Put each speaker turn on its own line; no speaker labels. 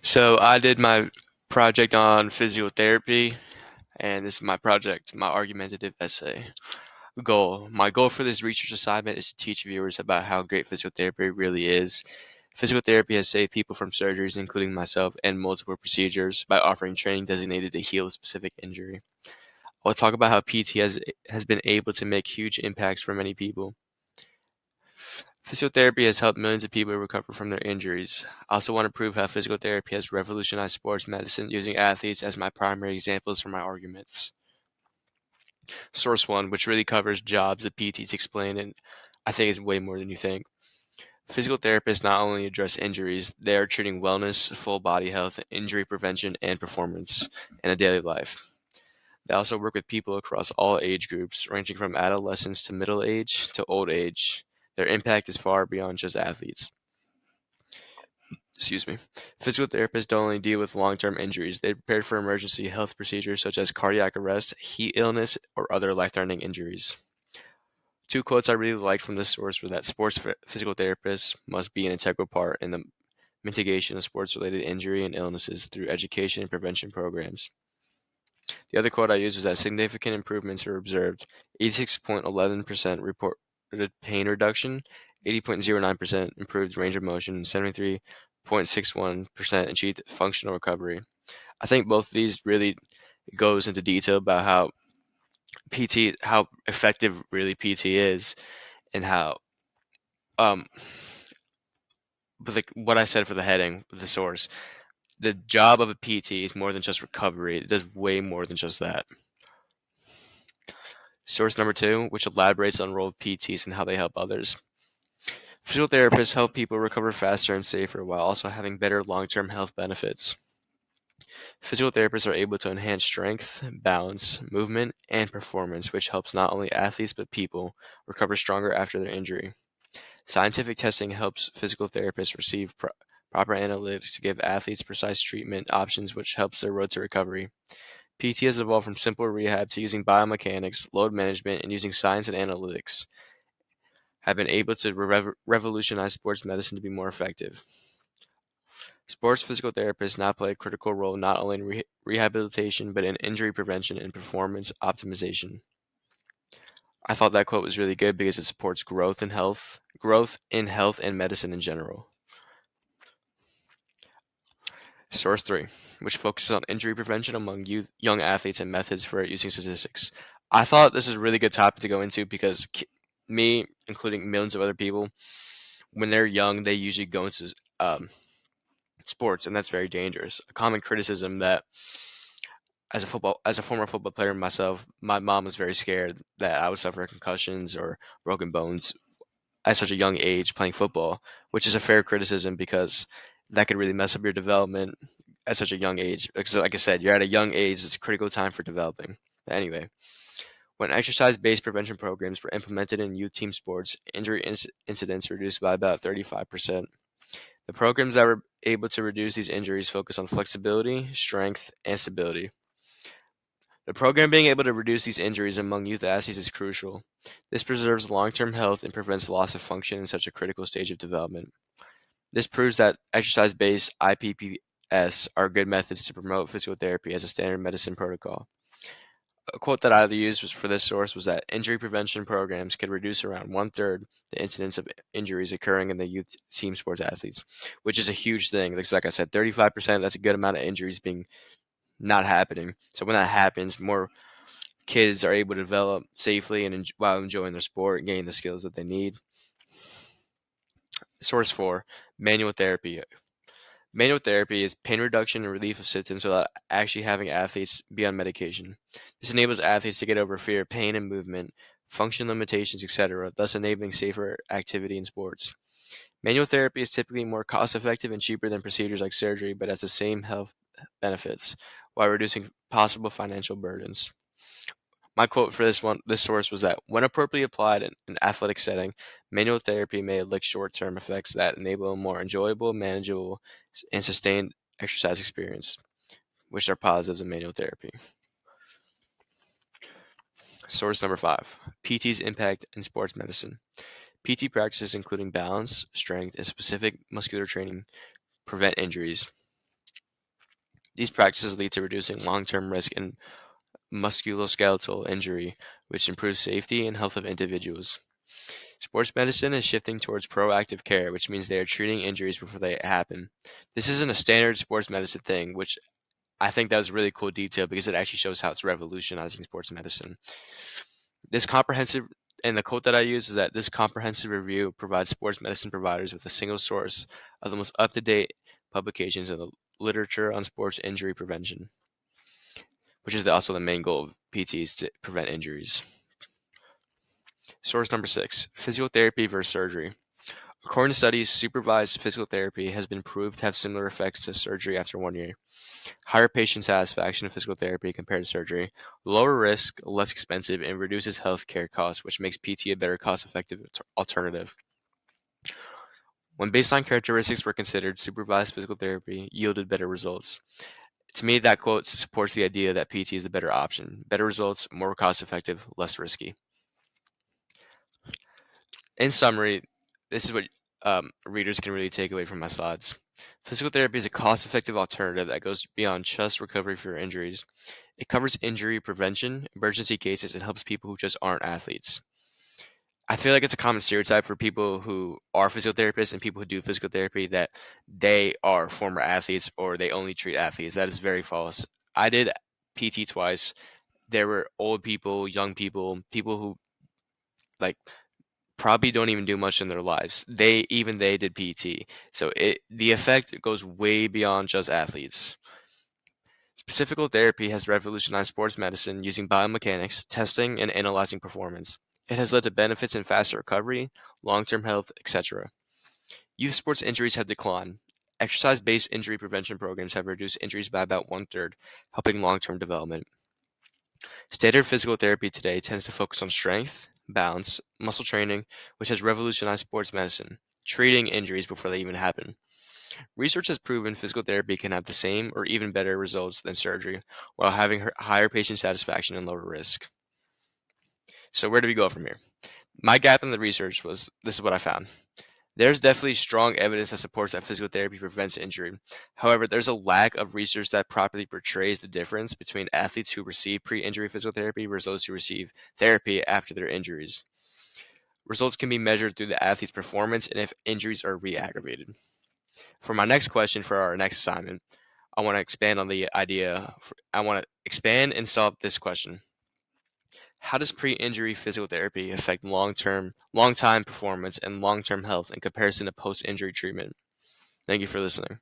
So I did my project on physiotherapy, and this is my project, my argumentative essay. My goal for this research assignment is to teach viewers about how great physiotherapy really is. Physiotherapy has saved people from surgeries, including myself, and multiple procedures by offering training designated to heal a specific injury. I'll talk about how PT has been able to make huge impacts for many people. Physiotherapy has helped millions of people recover from their injuries. I also want to prove how physical therapy has revolutionized sports medicine using athletes as my primary examples for my arguments. Source one, which really covers jobs that PTs explain, and I think is way more than you think. Physical therapists not only address injuries, they are treating wellness, full body health, injury prevention, and performance in a daily life. They also work with people across all age groups, ranging from adolescents to middle age to old age. Their impact is far beyond just athletes. Excuse me. Physical therapists don't only deal with long-term injuries, they prepare for emergency health procedures such as cardiac arrest, heat illness, or other life-threatening injuries. Two quotes I really liked from this source were that physical therapists must be an integral part in the mitigation of sports-related injury and illnesses through education and prevention programs. The other quote I used was that significant improvements were observed. 86.11% reported pain reduction, 80.09% improved range of motion, 73.61% achieved functional recovery. I think both of these really goes into detail about how effective really PT is, and how um but like what I said for the heading, the source, the job of a PT is more than just recovery. It does way more than just that. Source number two, which elaborates on the role of PTs and how they help others. Physical therapists help people recover faster and safer while also having better long-term health benefits. Physical therapists are able to enhance strength, balance, movement, and performance, which helps not only athletes but people recover stronger after their injury. Scientific testing helps physical therapists receive proper analytics to give athletes precise treatment options, which helps their road to recovery. PT has evolved from simple rehab to using biomechanics, load management, and using science and analytics, have been able to revolutionize sports medicine to be more effective. Sports physical therapists now play a critical role not only in rehabilitation but in injury prevention and performance optimization. I thought that quote was really good because it supports growth in health and medicine in general. Source 3, which focuses on injury prevention among young athletes and methods for using statistics. I thought this was a really good topic to go into because me, including millions of other people, when they're young, they usually go into sports, and that's very dangerous. A common criticism that as a former football player myself, my mom was very scared that I would suffer concussions or broken bones at such a young age playing football, which is a fair criticism because that could really mess up your development at such a young age. Because, like I said, you're at a young age; it's a critical time for developing. But anyway, when exercise-based prevention programs were implemented in youth team sports, injury incidents reduced by about 35%. The programs that were able to reduce these injuries focus on flexibility, strength, and stability. The program being able to reduce these injuries among youth athletes is crucial. This preserves long-term health and prevents loss of function in such a critical stage of development. This proves that exercise-based IPPS are good methods to promote physical therapy as a standard medicine protocol. A quote that I used for this source was that injury prevention programs could reduce around one-third the incidence of injuries occurring in the youth team sports athletes, which is a huge thing. Like I said, 35%, that's a good amount of injuries being not happening. So when that happens, more kids are able to develop safely and while enjoying their sport and gaining the skills that they need. Source 4, manual therapy. Manual therapy is pain reduction and relief of symptoms without actually having athletes be on medication. This enables athletes to get over fear of pain and movement, function limitations, etc., thus enabling safer activity in sports. Manual therapy is typically more cost effective and cheaper than procedures like surgery, but has the same health benefits while reducing possible financial burdens. My quote for this source was that when appropriately applied in an athletic setting, manual therapy may elicit short-term effects that enable a more enjoyable, manageable, and sustained exercise experience, which are positives of manual therapy. Source number 5, PT's impact in sports medicine. PT practices including balance, strength, and specific muscular training prevent injuries. These practices lead to reducing long-term risk in musculoskeletal injury, which improves safety and health of individuals. Sports medicine is shifting towards proactive care, which means they are treating injuries before they happen. This isn't a standard sports medicine thing, which I think that was a really cool detail because it actually shows how it's revolutionizing sports medicine. This comprehensive and the quote that I use is that this comprehensive review provides sports medicine providers with a single source of the most up-to-date publications in the literature on sports injury prevention, which is also the main goal of PTs to prevent injuries. Source number 6, physiotherapy versus surgery. According to studies, supervised physical therapy has been proved to have similar effects to surgery after 1 year. Higher patient satisfaction in physical therapy compared to surgery, lower risk, less expensive, and reduces healthcare costs, which makes PT a better cost-effective alternative. When baseline characteristics were considered, supervised physical therapy yielded better results. To me, that quote supports the idea that PT is the better option. Better results, more cost-effective, less risky. In summary, this is what readers can really take away from my slides. Physical therapy is a cost-effective alternative that goes beyond just recovery for injuries. It covers injury prevention, emergency cases, and helps people who just aren't athletes. I feel like it's a common stereotype for people who are physical therapists and people who do physical therapy that they are former athletes or they only treat athletes. That is very false. I did PT twice. There were old people, young people, people who like probably don't even do much in their lives. They did PT. So the effect goes way beyond just athletes. Specific therapy has revolutionized sports medicine using biomechanics, testing, and analyzing performance. It has led to benefits in faster recovery, long-term health, etc. Youth sports injuries have declined. Exercise-based injury prevention programs have reduced injuries by about one-third, helping long-term development. Standard physical therapy today tends to focus on strength, balance, muscle training, which has revolutionized sports medicine, treating injuries before they even happen. Research has proven physical therapy can have the same or even better results than surgery while having higher patient satisfaction and lower risk. So, where do we go from here? My gap in the research was this is what I found. There's definitely strong evidence that supports that physical therapy prevents injury. However, there's a lack of research that properly portrays the difference between athletes who receive pre injury physical therapy versus those who receive therapy after their injuries. Results can be measured through the athlete's performance and if injuries are re aggravated. For my next question for our next assignment, I want to expand on the idea. I want to expand and solve this question. How does pre-injury physical therapy affect long-time performance and long-term health in comparison to post-injury treatment? Thank you for listening.